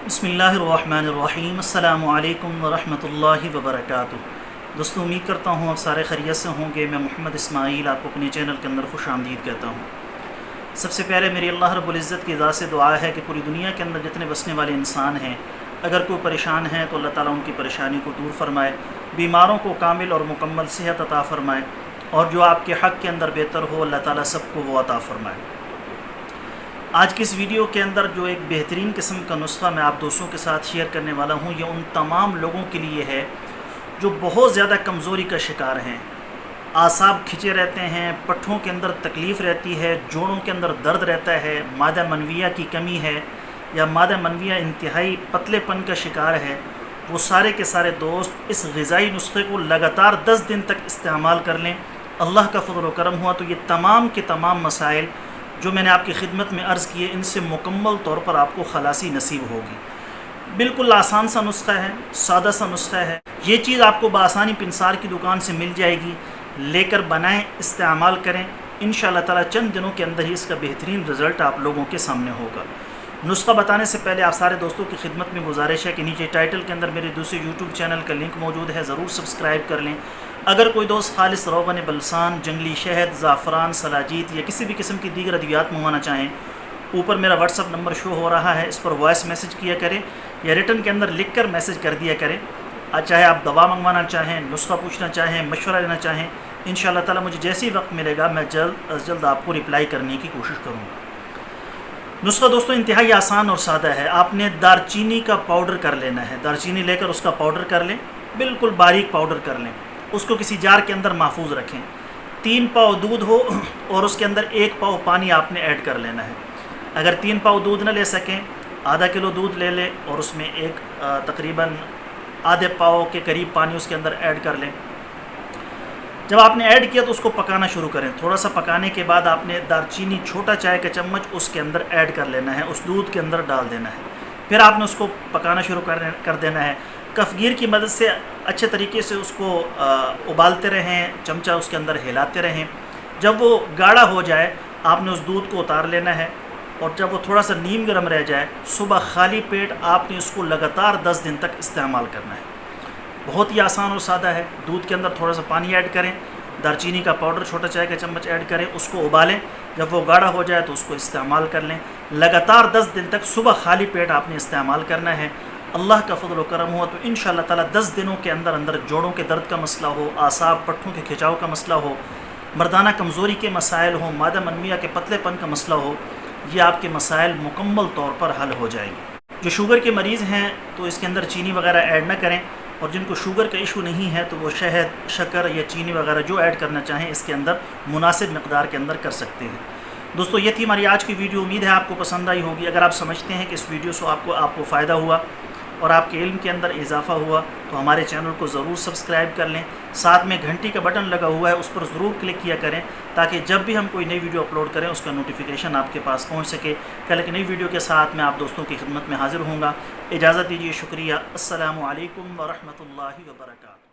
बिस्मिल्लाहिर्रहमानिर्रहीम। अस्सलामु अलैकुम वरहमतुल्लाहि वबरकातुह। दोस्तों, उम्मीद करता हूँ आप सारे खैरियत से होंगे। मैं मोहम्मद इस्माइल आपको अपने चैनल के अंदर खुश आमदीद कहता हूँ। सबसे पहले मेरी अल्लाह रब्बुल इज़्ज़त की ज़ात से दुआ है कि पूरी दुनिया के अंदर जितने बसने वाले इंसान हैं, अगर कोई परेशान है तो अल्लाह ताला उनकी परेशानी को दूर फरमाए, बीमारों को कामिल और मुकम्मल सेहत अता फ़रमाए, और जो आपके हक़ के अंदर बेहतर हो अल्लाह ताला सबको वो अता फ़रमाए। आज की इस वीडियो के अंदर जो एक बेहतरीन किस्म का नुस्खा मैं आप दोस्तों के साथ शेयर करने वाला हूँ, ये उन तमाम लोगों के लिए है जो बहुत ज़्यादा कमज़ोरी का शिकार हैं। आसाब खिंचे रहते हैं, पट्ठों के अंदर तकलीफ़ रहती है, जोड़ों के अंदर दर्द रहता है, मादा मनविया की कमी है या मादा मनविया इंतहाई पतलेपन का शिकार है। वो सारे के सारे दोस्त इस ग़िज़ाई नुस्खे को लगातार 10 दिन तक इस्तेमाल कर लें। अल्लाह का फ़ज़ल व करम हुआ तो ये तमाम के तमाम मसाइल जो मैंने आपकी खिदमत में अर्ज़ किए, इनसे मुकम्मल तौर पर आपको खलासी नसीब होगी। बिल्कुल आसान सा नुस्खा है, सादा सा नुस्खा है। ये चीज़ आपको बआसानी पिंसार की दुकान से मिल जाएगी। लेकर बनाएं, इस्तेमाल करें। इंशाअल्लाह ताला चंद दिनों के अंदर ही इसका बेहतरीन रिज़ल्ट आप लोगों के सामने होगा। नुस्खा बताने से पहले आप सारे दोस्तों की खिदमत में गुजारिश है कि नीचे टाइटल के अंदर मेरे दूसरे यूट्यूब चैनल का लिंक मौजूद है, ज़रूर सब्सक्राइब कर लें। अगर कोई दोस्त खालिस रोगन बलसान, जंगली शहद, ज़ाफ़रान, सलाजीत या किसी भी किस्म की दीगर अद्वियात मंगवाना चाहें, ऊपर मेरा व्हाट्सअप नंबर शो हो रहा है, इस पर वॉइस मैसेज किया करें या रिटर्न के अंदर लिख कर मैसेज कर दिया करें। चाहे आप दवा मंगवाना चाहें, नुस्खा पूछना चाहें, मशवरा लेना चाहें, इंशाअल्लाह ताला मुझे जैसे ही वक्त मिलेगा मैं जल्द अज जल्द आपको रिप्लाई करने की कोशिश करूँगा। नुस्खा दोस्तों इंतहाई आसान और सादा है। आपने दारचीनी का पाउडर कर लेना है। दारचीनी लेकर उसका पाउडर कर लें, बिल्कुल बारीक पाउडर कर लें। उसको किसी जार के अंदर महफूज रखें। 3 पाव दूध हो और उसके अंदर 1 पाव पानी आपने ऐड कर लेना है। अगर 3 पाव दूध न ले सकें, आधा किलो दूध ले लें और उसमें एक तकरीबन आधे पाव के करीब पानी उसके अंदर ऐड कर लें। जब आपने ऐड किया तो उसको पकाना शुरू करें। थोड़ा सा पकाने के बाद आपने दारचीनी छोटा चाय का चम्मच उसके अंदर ऐड कर लेना है, उस दूध के अंदर डाल देना है। फिर आपने उसको पकाना शुरू कर देना है। कफ़गीर की मदद से अच्छे तरीके से उसको उबालते रहें, चमचा उसके अंदर हिलाते रहें। जब वो गाढ़ा हो जाए आपने उस दूध को उतार लेना है, और जब वो थोड़ा सा नीम गर्म रह जाए, सुबह खाली पेट आपने उसको लगातार 10 दिन तक इस्तेमाल करना है। बहुत ही आसान और सादा है। दूध के अंदर थोड़ा सा पानी ऐड करें, दारचीनी का पाउडर छोटा चाय का चम्मच ऐड करें, उसको उबालें। जब वो गाढ़ा हो जाए तो उसको इस्तेमाल कर लें। लगातार 10 दिन तक सुबह खाली पेट आपने इस्तेमाल करना है। अल्लाह का फ़ज़ल व करम हुआ तो इंशाअल्लाह ताला 10 दिनों के अंदर अंदर जोड़ों के दर्द का मसला हो, आसाब पट्ठों के खिंचाव का मसला हो, मर्दाना कमज़ोरी के मसाइल हो, मादा मनमिया के पतलेपन का मसला हो, ये आपके मसाइल मुकम्मल तौर पर हल हो जाएंगे। जो शुगर के मरीज़ हैं तो इसके अंदर चीनी वगैरह ऐड न करें, और जिनको शुगर का इशू नहीं है तो वो शहद, शक्कर या चीनी वगैरह जो ऐड करना चाहें इसके अंदर मुनासिब मकदार के अंदर कर सकते हैं। दोस्तों, ये थी हमारी आज की वीडियो। उम्मीद है आपको पसंद आई होगी। अगर आप समझते हैं कि इस वीडियो से आपको फ़ायदा हुआ और आपके इल्म के अंदर इजाफ़ा हुआ तो हमारे चैनल को ज़रूर सब्सक्राइब कर लें। साथ में घंटी का बटन लगा हुआ है, उस पर ज़रूर क्लिक किया करें ताकि जब भी हम कोई नई वीडियो अपलोड करें उसका नोटिफिकेशन आपके पास पहुंच सके। कल एक नई वीडियो के साथ मैं आप दोस्तों की खिदमत में हाज़िर होऊंगा। इजाज़त दीजिए। शुक्रिया। अस्सलामु अलैकुम व रहमतुल्लाहि व बरकातुहू।